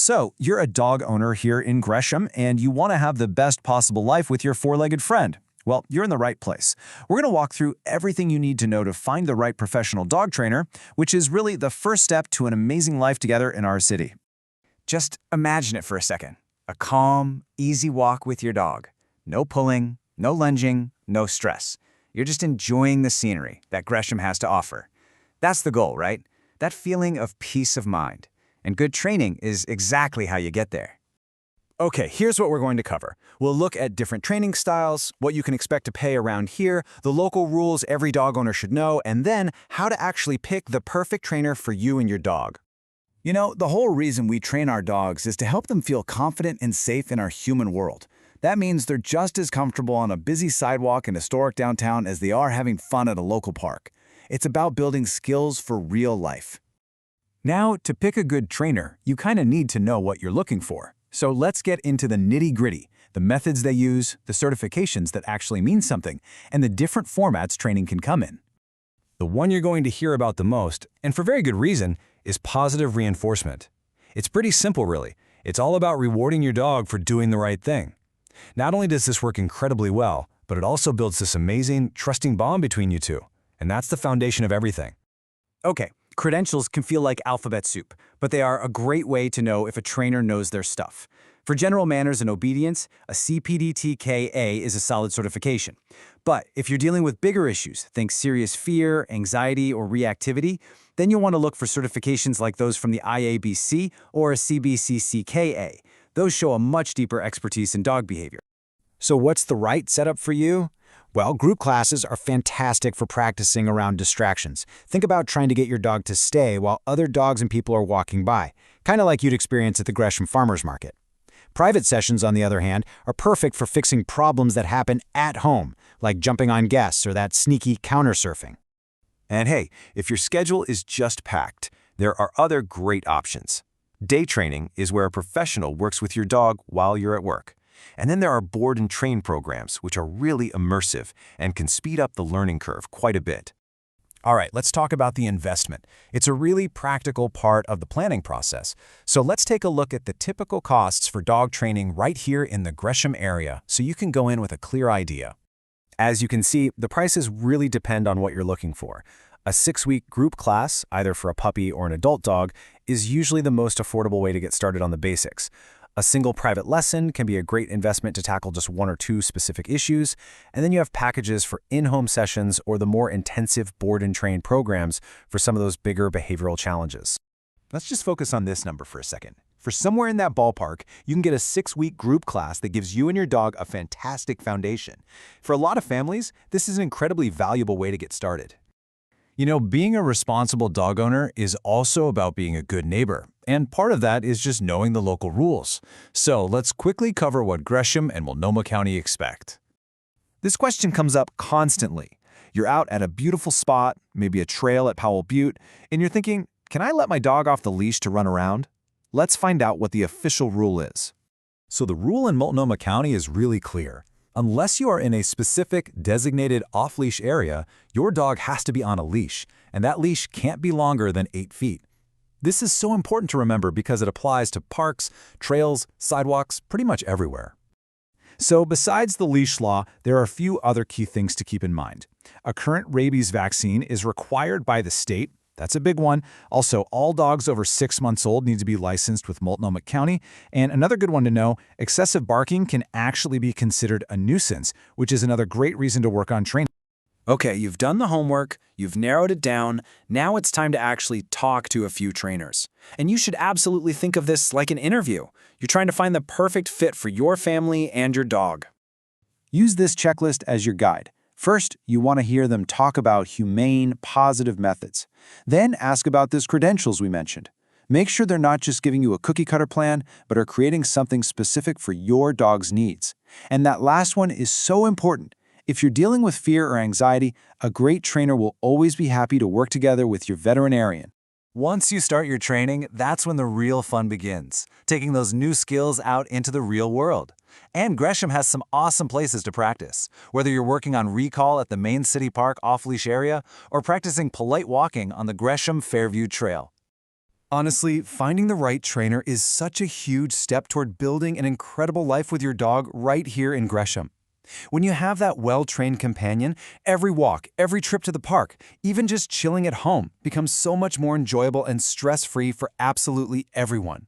So, you're a dog owner here in Gresham, and you want to have the best possible life with your four-legged friend. Well, you're in the right place. We're going to walk through everything you need to know to find the right professional dog trainer, which is really the first step to an amazing life together in our city. Just imagine it for a second. A calm, easy walk with your dog. No pulling, no lunging, no stress. You're just enjoying the scenery that Gresham has to offer. That's the goal, right? That feeling of peace of mind. And good training is exactly how you get there. Okay, here's what we're going to cover. We'll look at different training styles, what you can expect to pay around here, the local rules every dog owner should know, and then how to actually pick the perfect trainer for you and your dog. You know, the whole reason we train our dogs is to help them feel confident and safe in our human world. That means they're just as comfortable on a busy sidewalk in historic downtown as they are having fun at a local park. It's about building skills for real life. Now, to pick a good trainer, you kind of need to know what you're looking for. So let's get into the nitty-gritty, the methods they use, the certifications that actually mean something, and the different formats training can come in. The one you're going to hear about the most, and for very good reason, is positive reinforcement. It's pretty simple, really. It's all about rewarding your dog for doing the right thing. Not only does this work incredibly well, but it also builds this amazing, trusting bond between you two. And that's the foundation of everything. Okay, credentials can feel like alphabet soup, but they are a great way to know if a trainer knows their stuff. For general manners and obedience, a CPDT-KA is a solid certification. But if you're dealing with bigger issues, think serious fear, anxiety, or reactivity, then you'll want to look for certifications like those from the IABC or a CBCCKA. Those show a much deeper expertise in dog behavior. So what's the right setup for you? Well, group classes are fantastic for practicing around distractions. Think about trying to get your dog to stay while other dogs and people are walking by, kind of like you'd experience at the Gresham Farmers Market. Private sessions, on the other hand, are perfect for fixing problems that happen at home, like jumping on guests or that sneaky counter-surfing. And hey, if your schedule is just packed, there are other great options. Day training is where a professional works with your dog while you're at work. And then there are board and train programs, which are really immersive and can speed up the learning curve quite a bit. All right, let's talk about the investment. It's a really practical part of the planning process. So let's take a look at the typical costs for dog training right here in the Gresham area so you can go in with a clear idea. As you can see, the prices really depend on what you're looking for. A 6-week group class, either for a puppy or an adult dog, is usually the most affordable way to get started on the basics. A single private lesson can be a great investment to tackle just one or two specific issues, and then you have packages for in-home sessions or the more intensive board and train programs for some of those bigger behavioral challenges. Let's just focus on this number for a second. For somewhere in that ballpark, you can get a 6-week group class that gives you and your dog a fantastic foundation. For a lot of families, this is an incredibly valuable way to get started. You know, being a responsible dog owner is also about being a good neighbor, and part of that is just knowing the local rules. So let's quickly cover what Gresham and Multnomah County expect. This question comes up constantly. You're out at a beautiful spot, maybe a trail at Powell Butte, and you're thinking, can I let my dog off the leash to run around? Let's find out what the official rule is. So the rule in Multnomah County is really clear. Unless you are in a specific designated off-leash area, your dog has to be on a leash, and that leash can't be longer than 8 feet. This is so important to remember because it applies to parks, trails, sidewalks, pretty much everywhere. So besides the leash law, there are a few other key things to keep in mind. A current rabies vaccine is required by the state. That's a big one. Also, all dogs over 6 months old need to be licensed with Multnomah County. And another good one to know, excessive barking can actually be considered a nuisance, which is another great reason to work on training. Okay, you've done the homework, you've narrowed it down, now it's time to actually talk to a few trainers. And you should absolutely think of this like an interview. You're trying to find the perfect fit for your family and your dog. Use this checklist as your guide. First, you want to hear them talk about humane, positive methods. Then ask about those credentials we mentioned. Make sure they're not just giving you a cookie-cutter plan, but are creating something specific for your dog's needs. And that last one is so important. If you're dealing with fear or anxiety, a great trainer will always be happy to work together with your veterinarian. Once you start your training, that's when the real fun begins, taking those new skills out into the real world. And Gresham has some awesome places to practice, whether you're working on recall at the main city park off-leash area or practicing polite walking on the Gresham Fairview Trail. Honestly, finding the right trainer is such a huge step toward building an incredible life with your dog right here in Gresham. When you have that well-trained companion, every walk, every trip to the park, even just chilling at home becomes so much more enjoyable and stress-free for absolutely everyone.